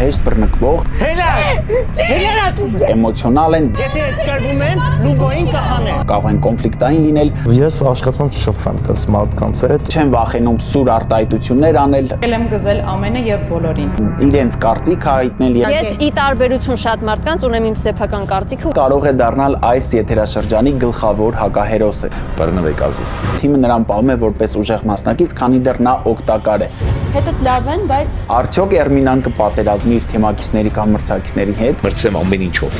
հեշտ բռնկվող, էմոցիոնալ են, կարող են կոնֆլիկտային լինել, Ես աշխատում չշփվեմ տես մարդկանց հետ, չեն վախենում սուր արտահայտություններ անել, եմ գզել ամենը եւ բոլորին։ իրենց կարծիքը հայտնել եւ Ես ի տարբերություն շատ մարդկանց ունեմ իմ սեփական կարծիքը։ կարող է դառնալ այս եթերաշրջանի գլխավոր հակահերոսը։ բռնվեք ազես։ Թիմը նրան պահում է որպես ուժեղ մասնակից, քանի դեռ նա օգտակար է։ Հետդ լավ են, բայց Արդյոք Էրմինան կպատերազմի իր թիմակիցների կամ մրցակիցների հետ։ Մրցեմ ամեն ինչով։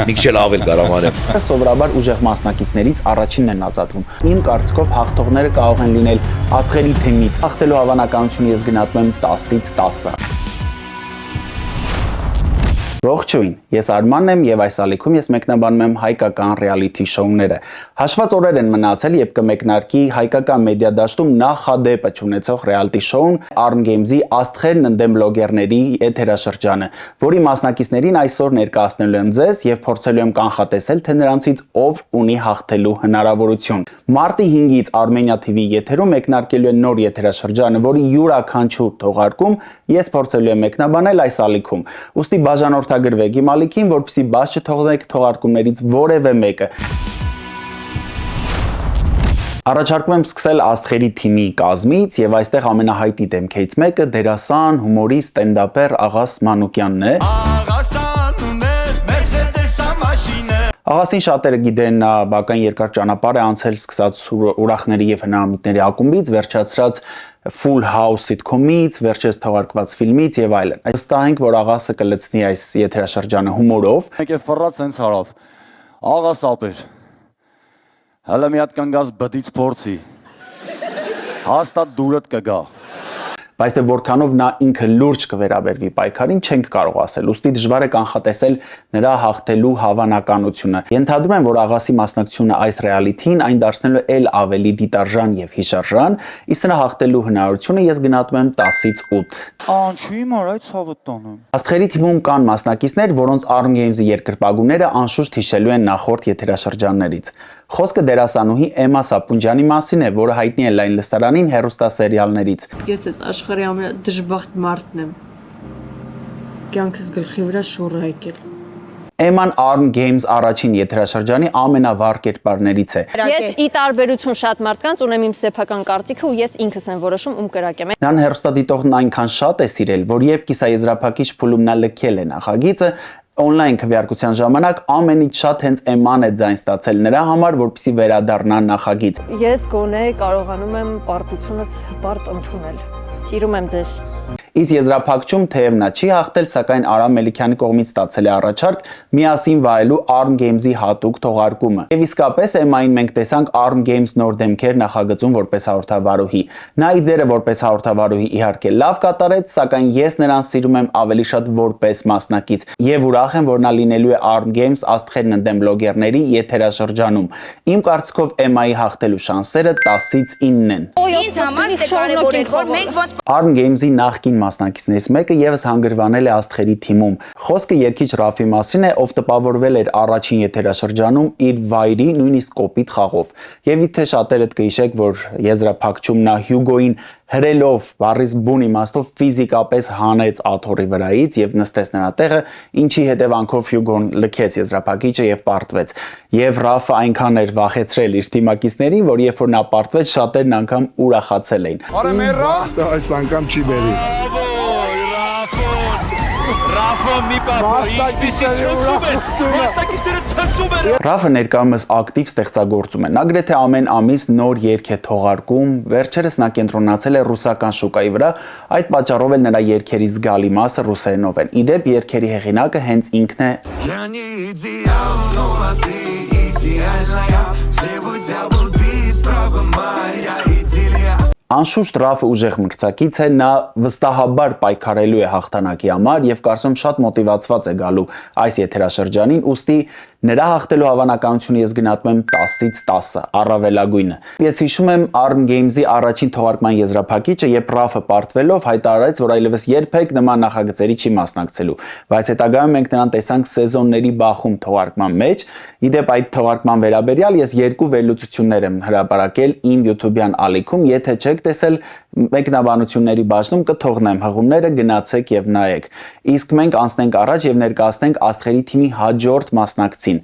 Մի քիչ ավել կարող անեմ։ Սովորաբար ուժեղ մասնակիցներից առաջինն են ազատվում։ Իմ կարծիքով հաղթողները կարող են լինել աստղերի թեմից։ Հաղթելու հավանականությունը ես գնահատում եմ 10-ից 10։ Ողջույն, ես Արմանն եմ եւ այս ալիքում ես մեկնաբանում եմ հայկական ռեալիթի շոուները։ Հաշված օրեր են մնացել, երբ կմեկնարկի հայկական մեդիա դաշտում նախադեպը ունեցող ռեալիթի շոուն Arm Games-ի Աստղերն ընդդեմ բլոգերների եթերաշրջանը, որի մասնակիցներին այսօր ներկայացնելու եմ ձեզ եւ փորձելու եմ կանխատեսել, թե նրանցից ով ունի հաղթելու հնարավորություն։ Մարտի 5-ից Armenia TV եթերում մեկնարկելու է նոր եթերաշրջանը, որի յուրաքանչյուր թողարկում ես փորձելու եմ մեկնաբանել այս ալիքում։ Ուստի բաժանորդագրվեք իմ ալիքին, որպեսզի բաց չթողնեք թողարկումներից որևէ մեկը։ Առաջարկում եմ սկսել Աստղերի թիմի կազմից եւ այստեղ ամենահայտնի դեմքերից մեկը դերասան, հումորիստ, ստենդափեր Աղաս Մանուկյանն է։ Աղասին շատերը գիտեն, նա բակային երկար ճանապարհ է անցել, սկսած ուրախների եւ հնամիտների ակումբից, վերջացրած Full House sitcom-ից, վերջերս թողարկված ֆիլմից եւ այլն։ Վստահ ենք, որ Աղասը կլցնի այս եթերաշրջանը հումորով։ Մեկ է ֆռած sense հարավ։ Աղաս ապեր։ Հələ մի հատ կանգած բդից փորձի։ Հաստատ դուրդ կգա։ Բայց թե որքանով նա ինքը լուրջ կվերաբերվի պայքարին չենք կարող ասել, ուստի դժվար է կանխատեսել նրա հաղթելու հավանականությունը։ Ենթադրում եմ, որ Աղասի մասնակցությունը այս ռեալիթին այն դարձնելու էլ ավելի դիտարժան եւ հիշարժան, իսկ նրա հաղթելու հնարավորությունը ես գնահատում եմ 10-ից 8։ Անչի մար այդ ցավը տանեմ։ Աստղերի թիմում կան մասնակիցներ, որոնց Arm Games-ի երկրպագուները անշուշտ հիշելու են նախորդ եթերաշրջաններից։ Խոսքը դերասանուհի Էմմա Սապունջյանի մասին է, որը հայտնի է լայն լսարանին հեռուստասերիալներից։ Ես այս աշխարհի ամենադժբախտ մարդն եմ։ Կյանքս գլխի վրա շուռ է եկել։ Էմման Arm Games առաջին եթերաշրջանի ամենավառ կերպարներից է։ ես ի տարբերություն շատ մարդկանց ունեմ իմ սեփական կարծիքը ու ես ինքս եմ որոշում ում կրակեմ։ Նրան հեռուստադիտողն այնքան շատ է սիրել, որ երբ կիսաեզրափակիչ փուլում նա լքել է նախագիծը, on-line քվեարկության ժամանակ ամենից շատ հենց Էմման է ձայն ստացել նրա համար, որպեսզի վերադառնա նախագիծ։ Ես գոնե կարողանում եմ պարտությունս հպարտ ընդունել։ Սիրում եմ ձեզ։ Իսկ եզրափակչում թեև նա չի հաղթել, սակայն Արամ Մելիքյանի կողմից ստացել է առաջարկ միասին վայելու Arm Games-ի հատուկ թողարկումը։ Եվ իսկապես Էմմային մենք տեսանք Arm Games նոր դեմքեր նախագծում որպես հաղորդավարուհի։ Նա իր դերը որպես հաղորդավարուհի իհարկե լավ կատարեց, սակայն ես նրան սիրում եմ ավելի շատ որպես մասնակից եւ ուրախ եմ, որ նա լինելու է Arm Games Աստղերն ընդդեմ բլոգերների եթերաշրջանում։ Իմ կարծիքով Էմմայի հաղթելու շանսերը 10-ից 9 են։ Ինձ համար դե կարևոր է, որ մենք ոնց Arm Games-ի նախկին մասնակիցներից մեկը եւս հանգրվանել է Աստղերի թիմում։ Խոսքը երգիչ Ռաֆի մասին է, ով տպավորվել էր առաջին եթերաշրջանում իր վայրի նույնիսկ կոպիտ խաղով։ Եվ իթե շատերդ կհիշեք, որ եզրափակչում նա Հյուգոին հրելով բառից բուն իմաստով ֆիզիկապես հանեց աթոռի վրայից եւ նստեց նրա տեղը, ինչի հետևանքով Հյուգոն լքեց եզրափակիչը եւ պարտվեց։ Եվ Ռաֆը այնքան էր վախեցրել իր թիմակիցներին, որ երբ որ նա պարտվեց, շատերն անգամ ուրախացել էին։ Արա մեռա։ Այս անգամ չի բերի։ Ռաֆը մի պապ, ինչպեսի ցնծում է։ Մասնակիցները ցնծում են։ Ռաֆը ներկայումս ակտիվ ստեղծագործում է։ Նա գրեթե ամեն ամիս նոր երգ է թողարկում։ Վերջերս նա կենտրոնացել է ռուսական շուկայի վրա, այդ պատճառով էլ նրա երգերի զգալի մասը ռուսերենով են։ Իդեպ երգերի հեղինակը հենց ինքն է։ Անշուշտ Ռաֆը ուժեղ մրցակից է, նա վստահաբար պայքարելու է հաղթանակի համար եւ կարծում շատ մոտիվացված է գալու այս եթերաշրջանին, ուստի նրա հաղթելու հավանականությունը ես գնահատում եմ 10-ից 10, առավելագույնը։ Ես հիշում եմ Arm Games-ի առաջին թողարկման եզրափակիչը, երբ Ռաֆը պարտվելով հայտարարեց, որ այլևս երբեք նման նախագծերի չի մասնակցելու, բայց հետագայում մենք նրան տեսանք սեզոնների բախում թողարկման մեջ։ Իդեպ այդ թողարկման վերաբերյալ ես երկու վերլուծություններ եմ հրապարակել իմ YouTube-յան ալիքում, եթե չեք եք տեսել մեկնաբանությունների բաժնում կթողնեմ հղումները, գնացեք եւ նայեք։ Իսկ մենք անցնենք առաջ եւ ներկայացնենք Աստղերի թիմի հաջորդ մասնակցին։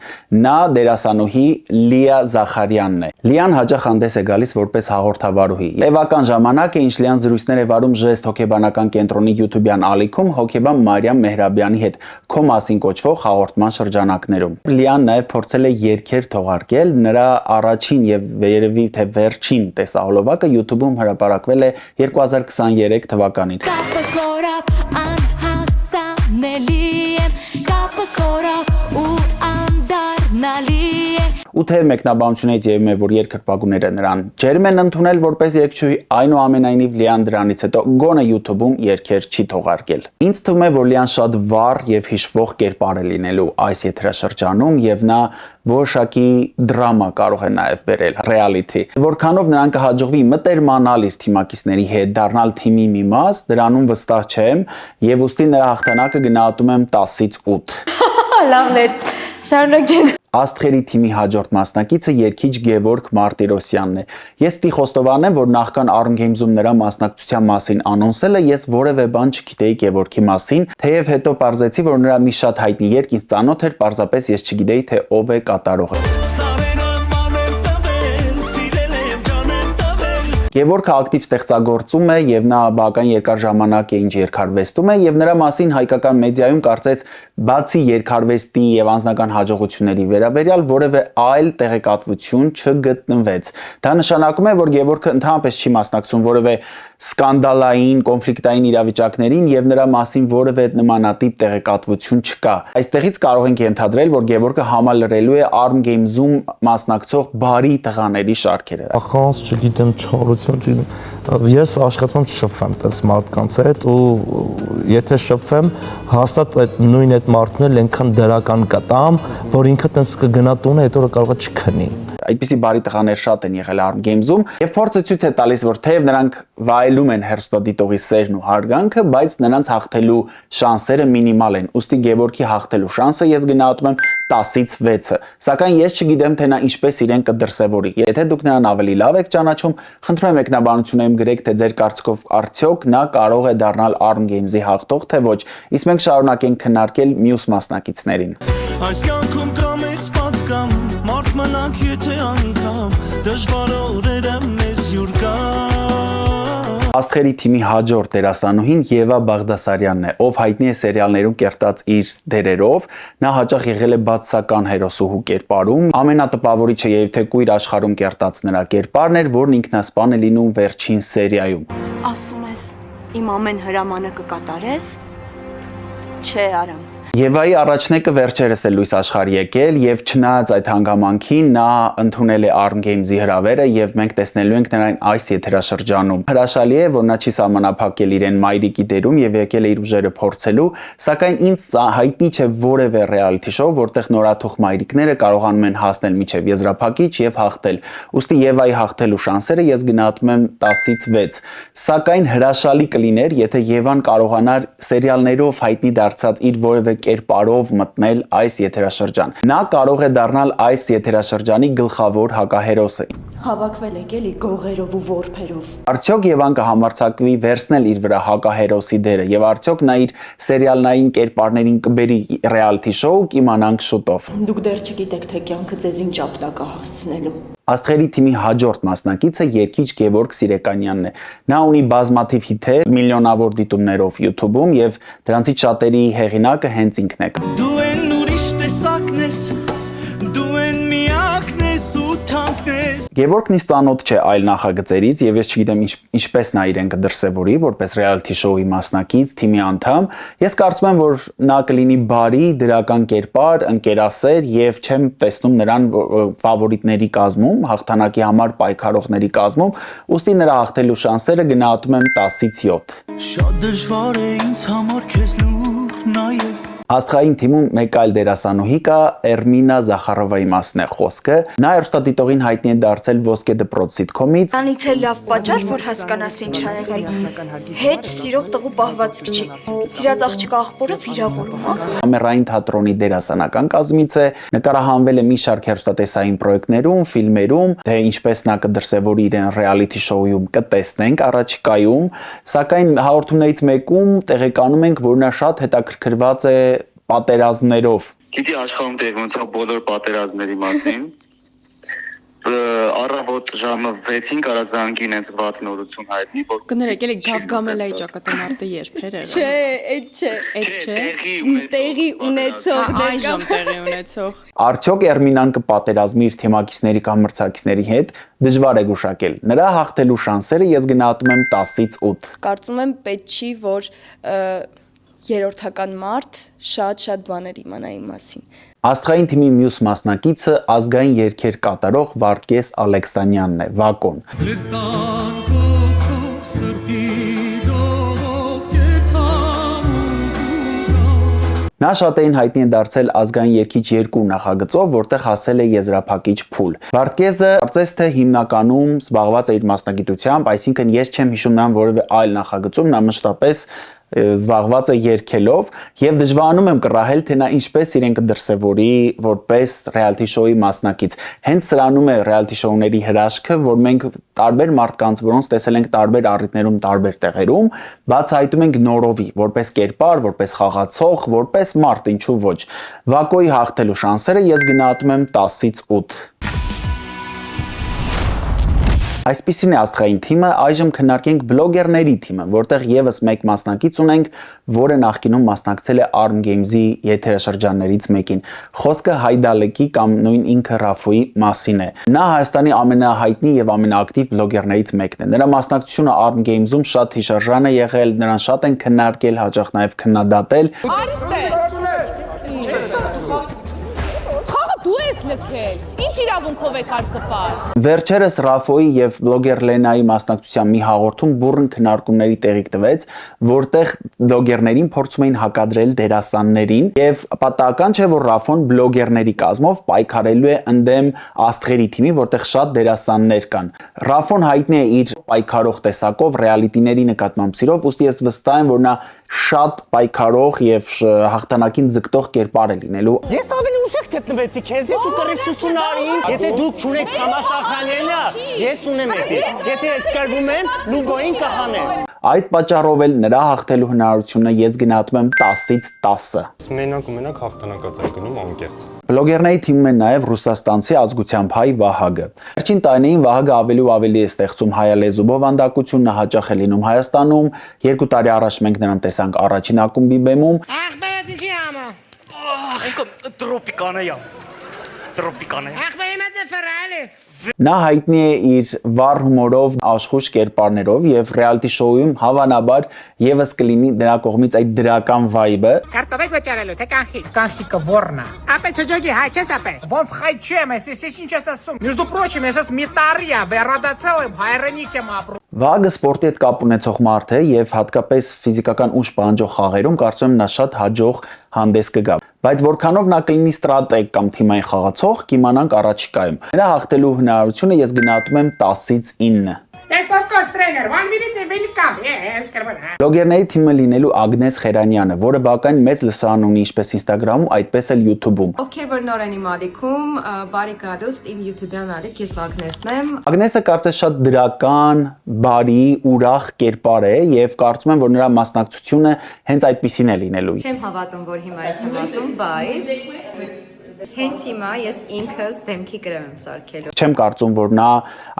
Նա դերասանուհի Լիա Զախարյանն է։ Լիան հաճախ հանդես է գալիս որպես հաղորդավարուհի։ Տևական ժամանակ է, ինչ Լիան զրույցներ է վարում Ժեստ հոգեբանական կենտրոնի YouTube-յան ալիքում հոգեբան Մարիամ Մեհրաբյանի հետ քո մասին կոչվող հաղորդման շրջանակներում։ Լիան նաև փորձել է երգեր թողարկել, նրա առաջին եւ երևի թե վերջին տեսահոլովակը YouTube-ում հրապարակվել է 2023 թվականին։ Կապը կորավ անհասանելի եմ, կապը կորավ ու անդառնալի է։ Ու թե մեկնաբանությունից ևում է, որ երկրպագուները նրան ջերմ են ընդունել որպես երգչուհի, այնուամենայնիվ Լիան դրանից հետո գոնե YouTube-ում երգեր չի թողարկել։ Ինձ թվում է, որ Լիան շատ վառ եւ հիշվող կերպար է լինելու այս եթերաշրջանում եւ նա որոշակի դրամա կարող է նաեւ բերել, reality։ Որքանով նրան կհաջողվի մտերմանալ իր թիմակիցների հետ, դառնալ թիմի մի մաս, դրանում վստահ չեմ եւ ուստի նրա հաղթանակը գնահատում եմ 10-ից 8։ Լավներ, շարունակենք։ Աստղերի թիմի հաջորդ մասնակիցը երգիչ Գևորգ Մարտիրոսյանն է։ Ես պիտի խոստովանեմ, որ նախքան Arm Games-ում նրա մասնակցության մասին անոնսելը ես որևէ բան չգիտեի Գևորգի մասին, թեև հետո պարզեցի, որ նրա մի շատ հայտնի երգ ինձ ծանոթ էր, պարզապես ես չգիտեի, թե ով է կատարողը։ Գևորգը ակտիվ ստեղծագործում է եւ նա բավական երկար ժամանակ է ինչ երկարվեստում է եւ նրա մասին հայկական մեդիայում կարծես բացի երկարվեստի եւ անձնական հաջողությունների վերաբերյալ որևէ այլ տեղեկատվություն չգտնվեց։ Դա նշանակում է, որ Գևորգը ընդհանրապես չի մասնակցում որևէ սկանդալային, կոնֆլիկտային իրավիճակներին եւ նրա մասին որևէ նմանատիպ տեղեկատվություն չկա։ Այստեղից կարող ենք ենթադրել, որ Գևորգը համալրելու է Arm Games-ում մասնակցող բարի տղաների շարքերը։ Ախանց չգիտեմ, չորություն չգիտեմ։ Ես աշխատում չշփվեմ տես մարդկանց հետ ու եթե շփվեմ, հաստատ այդ նույն այդ մարդն էլ այնքան դրական կտամ, որ ինքը տես կգնա տունը, հետո կարող է չքնի։ Այդպիսի բարի տղաներ շատ են եղել Arm Games-ում եւ փորձը ցույց է տալիս, որ թեև նրանք վայելում են հերոստատիտողի սերն ու հարգանքը, բայց նրանց հաղթելու շանսերը մինիմալ են։ Ուստի Գևորգի հաղթելու շանսը ես գնահատում եմ 10-ից 6-ը։ Սակայն ես չգիտեմ, թե նա ինչպես իրեն կդրսևորի։ Եթե դուք նրան ավելի լավ եք ճանաչում, խնդրում եմ մեկնաբանություններում գրեք, թե ձեր կարծիքով արդյոք նա կարող է դառնալ Arm Games-ի հաղթող, թե ոչ։ Իսկ մենք շարունակենք քննարկել մյուս մասնակիցներին։ Այս կյանքում կամ ես պատկամ, մարդ մնանք եթե անգամ, դժվար օրերը մեզ յուր կա։ Աստղերի թիմի հաջորդ դերասանուհին Եվա Բաղդասարյանն է, ով հայտնի է սերիալներում կերտած իր դերերով, նա հաճախ եղել է բացասական հերոսուհու կերպարում, ամենատպավորիչը եւ թե կույր աշխարհում կերտած նրա կերպարն էր, որն ինքնասպան է լինում վերջին սերիայում։ Ասում ես, իմ ամեն հրամանը կկատարես։ Չէ, Արամ։ Եվայի առաջնեկը վերջերս է լույս աշխարհ եկել եւ չնայած այդ հանգամանքին նա ընդունել է Arm Games-ի հրավերը եւ մենք տեսնելու ենք նրան այս եթերաշրջանում։ Հրաշալի է, որ նա չի սահմանափակել իրեն մայրիկի դերում եւ եկել է իր ուժերը փորձելու, սակայն ինձ հայտնի չէ որևէ reality show, որտեղ նորաթուխ մայրիկները կարողանում են հասնել միջև եզրափակիչ եւ հաղթել։ Ուստի Եվայի հաղթելու շանսերը ես գնահատում եմ 10-ից 6։ Սակայն հրաշալի կլիներ, եթե Եվան կարողանար սերիալներով հայտնի դարձած իր որևէ կերպարով մտնել այս եթերաշրջան։ Նա կարող է դառնալ այս եթերաշրջանի գլխավոր հակահերոսը։ Հավաքվել եք էլի գողերով ու որբերով։ Արդյոք Եվան կհամարձակվի վերցնել իր վրա հակահերոսի դերը եւ արդյոք նա իր սերիալնային կերպարներին կբերի reality show, կիմանանք շուտով։ Դուք դեռ չգիտեք, թե կյանքը ձեզ ինչ ապտակ է հասցնելու։ Աստղերի թիմի հաջորդ մասնակիցը երգիչ Գևորգ Սիրեկանյանն է։ Նա ունի բազմաթիվ հիթեր, միլիոնավոր դիտումներով YouTube-ում եւ դրանցից շատերի հեղինակը հենց ինքն է։ Դու են ուրիշ տեսակն ես, դու են միակն ես ու թանկն ես։ Գևորգն ինձ ծանոթ չէ այլ նախագծերից եւ ես չգիտեմ ինչպես նա իրեն կդրսևորի որպես reality show-ի մասնակից, թիմի անդամ։ Ես կարծում եմ, որ նա կլինի բարի, դրական կերպար, ընկերասեր եւ չեմ տեսնում նրան ֆավորիտների կազմում, հաղթանակի համար պայքարողների կազմում, ուստի նրա հաղթելու շանսերը գնահատում եմ 10-ից 7։ Շատ դժվար է ինձ համար քեզ լուր նայել։ Աստղային թիմում մեկ այլ դերասանուհի կա, Էրմինա Զախարովայի մասն է խոսքը։ Նա երաժշտադիտողին հայտնի է դարձել Ոսկե դպրոց սիթքոմից։ Անից է լավ պատճառ, որ հասկանաս ինչ ա եղել։ Հետ սիրող տղու պահվածք չի։ Սիրած աղջկա աղբորը վիրավորում, հա։ Ամերային թատրոնի դերասանական կազմից է, նկարահանվել է մի շարք հեռուստատեսային պրոյեկտներում, ֆիլմերում, թե ինչպես նա կդրսևորի իրեն ռեալիթի շոուում կտեսնենք առաջիկայում, սակայն հաղորդումներից մեկում տեղեկանում ենք, որ նա շատ հետաքրքրված է պատերազմներով։ Գիտի աշխարհում տեղի ունեցող բոլոր պատերազմների մասին։ Առավոտ ժամը 6-ին կարա զանգին այս վատ նորություն հայտնի, որ Կներեք, էլի Գավգամելայի ճակատամարտը երբ էր եղել։ Չէ, այդ չէ։ Տեղի ունեցողն է Այժմ տեղի ունեցող։ Արդյոք Էրմինան կպատերազմի իր թեմակիցների կամ մրցակիցների հետ, դժվար է գուշակել։ Նրա հաղթելու շանսերը ես գնահատում եմ 10-ից 8։ Կարծում եմ պետք չի, որ երրորդական մարդ շատ բաներ իմանա իմ մասին։ Աստղային թիմի մյուս մասնակիցը ազգային երգեր կատարող Վարդգես Ալեքսանյանն է, Վակոն։ Նա շատերին հայտնի է դարձել ազգային երգիչ 2 նախագծով, որտեղ հասել է եզրափակիչ փուլ։ Վարդգեսը կարծես թե հիմնականում զբաղված է իր մասնագիտությամբ, այսինքն ես չեմ հիշում նրան որևէ այլ նախագծում, նա մշտապես զբաղված է երգելով եւ դժվարանում եմ կռահել թե նա ինչպես իրեն կդրսևորի որպես ռեալիթի շոուի մասնակից։ Հենց սրանում է ռեալիթի շոուների հրաշքը, որ մենք տարբեր մարդկանց, որոնց տեսել ենք տարբեր առիթներում, տարբեր տեղերում, բացահայտում ենք նորովի, որպես կերպար, որպես խաղացող, որպես մարդ, ինչու ոչ։ Վակոյի հաղթելու շանսերը ես գնահատում եմ 10-ից 8։ Այսպիսին է աստղային թիմը, այժմ քննարկենք բլոգերների թիմը, որտեղ եւս մեկ մասնակից ունենք, որը նախկինում մասնակցել է Arm Games-ի եթերաշրջաններից մեկին։ Խոսքը Հայդալեկի կամ նույն ինքը Ռաֆոյի մասին է։ Նա Հայաստանի ամենահայտնի եւ ամենաակտիվ բլոգերներից մեկն է։ Նրա մասնակցությունը Arm Games-ում շատ հիշարժան է եղել, նրան շատ են քննարկել, հաճախ նաեւ քննադատել։ Ինչ իրավունքով եք արկպար։ Վերջերս Ռաֆոյի եւ բլոգեր Լենայի մասնակցության մի հաղորդում բուրըն քննարկումների տեղիք տվեց, որտեղ բլոգերներին փորձում էին հակադրել դերասաններին եւ պատահական չէ, որ Ռաֆոն բլոգերների կազմով պայքարելու է ընդդեմ աստղերի թիմի, որտեղ շատ դերասաններ կան։ Ռաֆոն հայտնի է իր պայքարող տեսակով, ռեալիտիների նկատմամբ սիրով, ուստի ես վստահ եմ, որ նա շատ պայքարող եւ հաղթանակին ձգտող կերպար է լինելու։ Ես ավելի ուշեղ գտնվեցի քեզնից ու կռիվություն արին։ Եթե դուք չունեք Սամասախանյանը, ես ունեմ էդի։ Եթե ես կրվում եմ, Լուգոին կհանեմ։ Այդ պատճառով էլ նրա հաղթելու հնարավորությունը ես գնահատում եմ 10-ից 10։ Մենակ ու մենակ հաղթանակած է գնում անկեղծ։ Բլոգերների թիմում է նաև ռուսաստանցի ազգությամբ հայ Վահագը։ Վերջին տարիներին Վահագը ավելի ու ավելի է ստեղծում հայալեզու բովանդակություն, նա հաճախ է լինում Հայաստանում։ 2 տարի առաջ մենք նրան տեսանք առաջին ակումբի բեմում։ Ախբերդի համա։ Տրոպիկանեյա։ Ախբերիմետ Ֆերալի։ Նա հայտնի է իր վառ հումորով, աշխույժ կերպարներով եւ ռեալիթի շոուում հավանաբար եւս կլինի նրա կողմից այդ դրական վայբը։ Կարտոֆիլ վճարելու, թե կանխիկը ворնա։ Ապե չջոգի, հայ չես ապե։ Ոնց հայ չեմ, ես ինչ ես ասում։ Между прочим, ես ես միտարիա, վերադացել եմ, հայրենիք եմ ապրում։ Վահագը սպորտի հետ կապ ունեցող մարդ է եւ հատկապես ֆիզիկական ուժ պահանջող խաղերում կարծում եմ նա շատ հաջող հանդես կգա։ Բայց որքանով նա կլինի ստրատեգ կամ թիմային խաղացող, կիմանանք առաջիկայում։ Նրա հաղթելու հնարավորությունը ես գնահատում եմ 10-ից 9։ Yes, of course, trainer. 1 minute will come. Yes, կարբան։ Բլոգերների թիմը լինելու Ագնես Խերանյանը, որը բավական մեծ լսարան ունի ինչպես Instagram-ում, այդպես էլ YouTube-ում։ Ովքեր որ նոր են իմ ալիքում, բարի գալուստ իմ YouTube-յան ալիք, ես Ագնեսն եմ։ Ագնեսը կարծես շատ դրական, բարի, ուրախ կերպար է եւ կարծում եմ, որ նրա մասնակցությունը հենց այդպիսին է լինելու։ Չեմ հավատում, որ հիմա ես եմ ասում, բայց հենց հիմա ես ինքս դեմքի կրեմ եմ սարքելու։ Չեմ կարծում, որ նա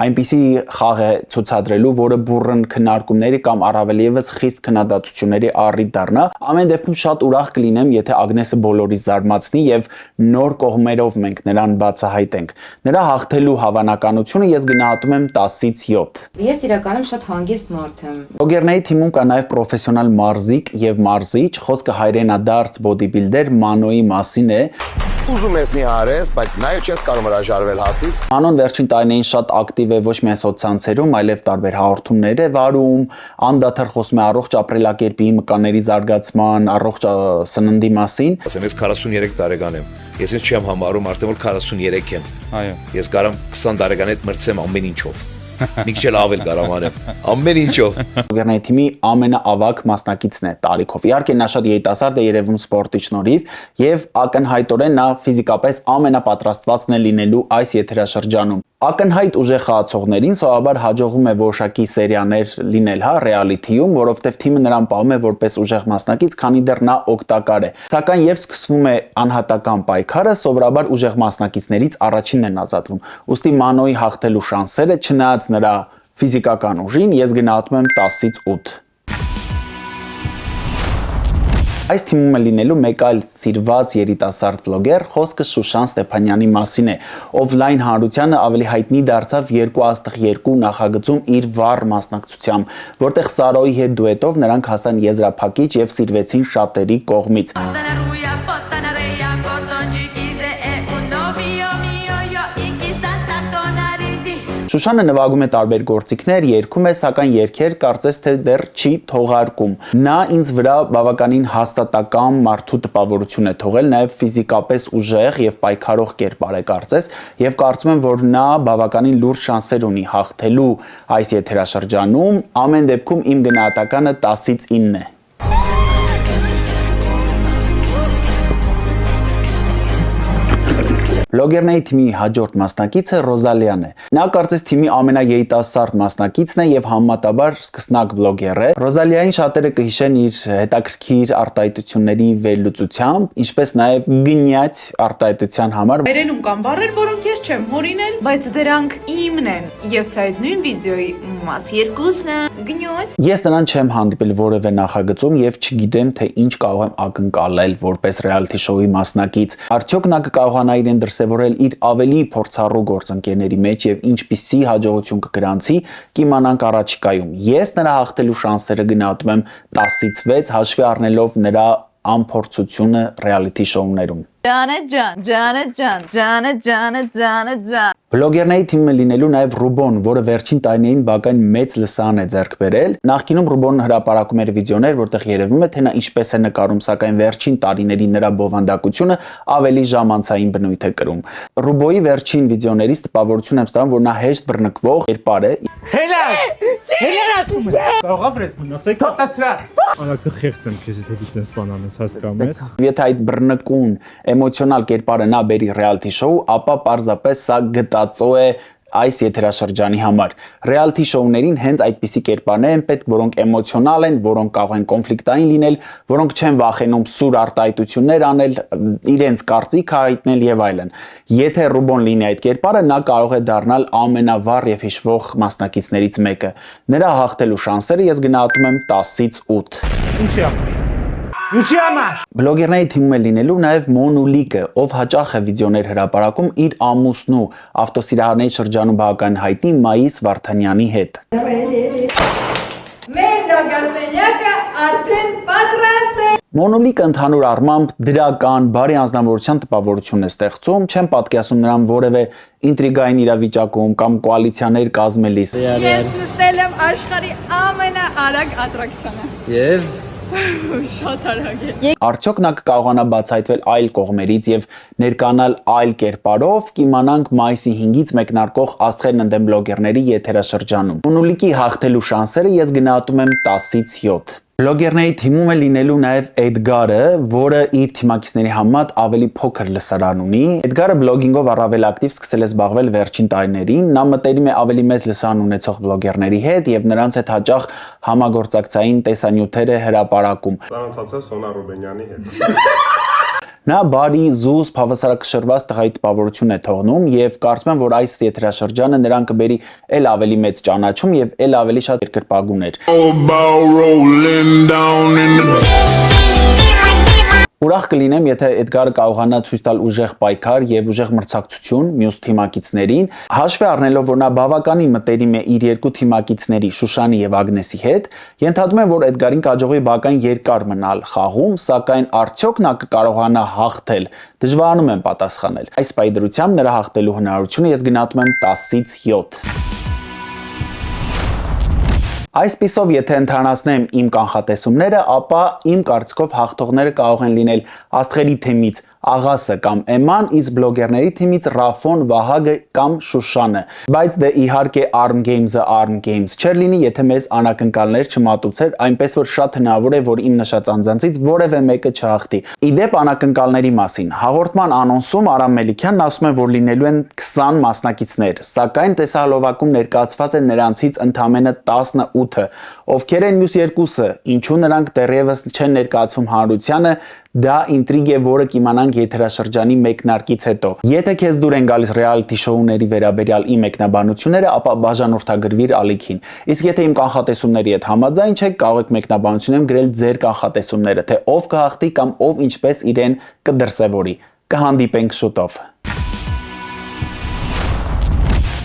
այնպիսի խաղ է ցուցադրելու, որը բուրըն քննարկումների կամ առավել եւս խիստ քննադատությունների առիթ դառնա։ Ամեն դեպքում շատ ուրախ կլինեմ, եթե Ագնեսը բոլորից զարմացնի եւ նոր կողմերով մենք նրան բացահայտենք։ Նրա հաղթելու հավանականությունը ես գնահատում եմ 10-ից 7։ Ես իրականում շատ հանգիստ մարդ եմ։ Բլոգերների թիմում կա նաեւ պրոֆեսիոնալ մարզիկ եւ մարզիչ, խոսքը հայրենադարձ բոդիբիլդեր Մանոյի մասին է։ Ուզում ես նիհարես, բայց նաև չես կարող հրաժարվել հացից։ Մանոն վերջին տարիներին շատ ակտիվ է ոչ միայն սոցցանցերում, այլև տարբեր հաղորդումներ է վարում, անդադար խոսում է առողջ ապրելակերպի, մկանների զարգացման, առողջ սննդի մասին։ Ասեմ, ես 43 տարեկան եմ։ Ես ինձ չեմ համարում, արդեն որ 43 եմ։ Այո։ Ես կարամ 20 տարեկան հետ մրցեմ ամեն ինչով։ Մի քիչ էլ ավել կարող անեմ։ Ամեն ինչով։ Բլոգերների թիմի ամենաավագ մասնակիցն է տարիքով։ Իհարկե նա շատ երիտասարդ է երևում սպորտի շնորհիվ եւ ակնհայտորեն նա ֆիզիկապես ամենապատրաստվածն է լինելու այս եթերաշրջանում։ Ակնհայտ ուժեղ խաղացողներին սովորաբար հաջողվում է որոշակի սերիաներ լինել, հա, ռեալիթիում, որովհետև թիմը նրան պահում է որպես ուժեղ մասնակից, քանի դեռ նա օգտակար է։ Սակայն երբ սկսվում է անհատական պայքարը, սովորաբար ուժեղ մասնակիցներից առաջինն են ազատվում։ Ուստի Մանոյի հաղթելու շանսերը, չնայած նրա ֆիզիկական ուժին, ես գնահատում եմ 10-ից 8։ Այս թիմում է լինելու մեկ այլ սիրված երիտասարդ բլոգեր, խոսքը Շուշան Ստեփանյանի մասին է, ով լայն հանրությանը ավելի հայտնի դարձավ 2x2 նախագծում իր վառ մասնակցությամբ, որտեղ Սարոյի հետ դուետով նրանք հասան եզրափակիչ եւ սիրվեցին շատերի կողմից։ Շուշանը նվագում է տարբեր գործիքներ, երգում է, սակայն երգեր կարծես թե դեռ չի թողարկում։ Նա ինձ վրա բավականին հաստատակամ մարդու տպավորություն է թողել, նաև ֆիզիկապես ուժեղ եւ պայքարող կերպար է կարծես, եւ կարծում եմ, որ նա բավականին լուրջ շանսեր ունի հաղթելու այս եթերաշրջանում, ամեն դեպքում իմ գնահատականը 10-ից 9 է։ Բլոգերների թիմի հաջորդ մասնակիցը Ռոզալիան է։ Նա կարծես թիմի ամենաերիտասարդ մասնակիցն է եւ համեմատաբար սկսնակ բլոգեր է։ Ռոզալիային շատերը կհիշեն իր հետաքրքիր արտահայտությունների վերլուծությամբ, ինչպես նաեւ գնյաց արտահայտության համար։ Վերենում կան բառեր, որոնք ես չեմ հորինել, բայց դրանք իմն են։ Եվ սա այդ նույն վիդեոյի մաս երկուսն է։ Գնյաց։ Ես նրան չեմ հանդիպել որևէ նախագծում եւ չգիտեմ թե ինչ կարող եմ ակնկալել որպես ռեալիթի շոուի մասնակից։ Արդյոք նա կկարողանա իրեն դրսևորել իր ավելի փորձառու գործընկերների մեջ եւ ինչպիսի հաջողություն կգրանցի, կիմանանք առաջիկայում։ Ես նրա հաղթելու շանսերը գնահատում եմ 10-ից 6, հաշվի առնելով նրա անփորձությունը ռեալիթի շոուներում։ Բլոգերների թիմը լինելու նաև Ռուբոն, որը վերջին տարիներին բակային մեծ լսարան է ձեռք բերել։ Նախկինում Ռուբոն հրապարակում էր վիդեոներ, որտեղ երևում է, թե նա ինչպես է նկարում, սակայն վերջին տարիների նրա բովանդակությունը ավելի ժամանցային բնույթ է կրում։ Ռուբոյի վերջին վիդեոներից տպավորություն եմ ստանում, որ նա հեշտ բռնկվող կերպար է։ Հելար ասում է։ Կարող ապրես մնացեք հատացրած։ Արակը խեղտ եմ քեզ, եթե դու տես բան անես, հասկանում ես։ Եթե այդ բռնկուն էմոցիոնալ կերպարը նա բերի ռեալիթի շոու, ապա պարզապես սա գտածո է այս եթերաշրջանի համար։ Ռեալիթի շոուներին հենց այդպիսի կերպարներ են պետք, որոնք էմոցիոնալ են, որոնք կարող են կոնֆլիկտային լինել, որոնք չեն վախենում սուր արտահայտություններ անել, իրենց կարծիքը հայտնել եւ այլն։ Եթե Ռուբոն լինի այդ կերպարը, նա կարող է դառնալ ամենավառ եւ հիշվող մասնակիցներից մեկը։ Նրա հաղթելու շանսերը ես գնահատում եմ 10-ից 8։ Ինչի՞ համար։ Ինչի՞ համար։ Բլոգերների թիմում է լինելու նաև Մոնուլիկը, ով հաճախ է վիդեոներ հրապարակում իր ամուսնու ավտոսիրահարների շրջանում բավական հայտնի Մայիս Վարդանյանի հետ։ Մեր դագասենյակը արդեն պատրաստ է։ Մոնուլիկը ընդհանուր առմամբ դրական, բարի անձնավորության տպավորություն է ստեղծում, չեմ պատկերացնում նրան որևէ ինտրիգային իրավիճակում կամ կոալիցիաներ կազմելիս։ Ես նստել եմ աշխարհի ամենաարագ ատրակցիոնը։ Եվ Շատ արագ է։ Արդյոք նա կկարողանա բացահայտվել այլ կողմերից եւ ներկանալ այլ կերպարով, կիմանանք մայիսի 5-ից մեկնարկող Աստղերն ընդդեմ բլոգերների եթերաշրջանում։ Մոնուլիկի հաղթելու շանսերը ես գնահատում եմ 10-ից 7։ Բլոգերների թիմում է լինելու նաև Էդգարը, որը իր թիմակիցների համեմատ ավելի փոքր լսարան ունի։ Էդգարը բլոգինգով առավել ակտիվ սկսել է զբաղվել վերջին տարիներին։ Նա մտերիմ է ավելի մեծ լսարան ունեցող բլոգերների հետ եւ նրանց հետ հաճախ համագործակցային տեսանյութեր է հրապարակում։ Ծանոթացա Սոնա Ռուբենյանի հետ։ Նա բարի, զուսպ, հավասարակշռված տղայի տպավորություն է թողնում եւ կարծում եմ, որ այս եթերաշրջանը նրան կբերի ել ավելի մեծ ճանաչում եւ ել ավելի շատ երկրպագուներ։ Ուրախ կլինեմ, եթե Էդգարը կարողանա ցույց տալ ուժեղ պայքար եւ ուժեղ մրցակցություն մյուս թիմակիցներին, հաշվի առնելով, որ նա բավականին մտերիմ է իր երկու թիմակիցների Շուշանի եւ Ագնեսի հետ, ենթադրում եմ, որ Էդգարին կհաջողվի բավական երկար մնալ խաղում, սակայն արդյոք նա կկարողանա հաղթել։ Դժվարանում եմ պատասխանել։ Այս պայդրությամբ նրա հաղթելու հնարավորությունը ես գնահատում եմ 10-ից 7։ Այսպիսով, եթե ընդհանրացնեմ իմ կանխատեսումները, ապա իմ կարծիքով հաղթողները կարող են լինել աստղերի թիմից Աղասը կամ Էման, իսկ բլոգերների թիմից Ռաֆոն, Վահագը կամ Շուշանը։ Բայց դե իհարկե Arm Games-ը Arm Games չէր լինի, եթե մեզ անակնկալներ չմատուցեր, այնպես որ շատ հնարավոր է, որ իմ նշած անձանցից որևէ մեկը չհաղթի։ Իդեպ անակնկալների մասին։ Հաղորդման անոնսում Արամ Մելիքյանն ասում է, որ լինելու են 20 մասնակիցներ, սակայն տեսահոլովակում ներկայացված են նրանցից ընդամենը 18-ը։ Ովքեր են մյուս երկուսը, ինչու նրանք դեռևս չեն ներկայացում հանրությանը, դա ինտրիգ է, որը կիմանանք եթերաշրջանի մեկնարկից հետո։ Եթե քեզ դուր են գալիս ռեալիթի շոուների վերաբերյալ իմ մեկնաբանությունները, ապա բաժանորդագրվիր ալիքին։ Իսկ եթե իմ կանխատեսումների հետ համաձայն չեք, կարող եք մեկնաբանությունում գրել ձեր կանխատեսումները, թե ով կհաղթի կամ ով ինչպես իրեն կդրսևորի։ Կհանդիպենք շուտով։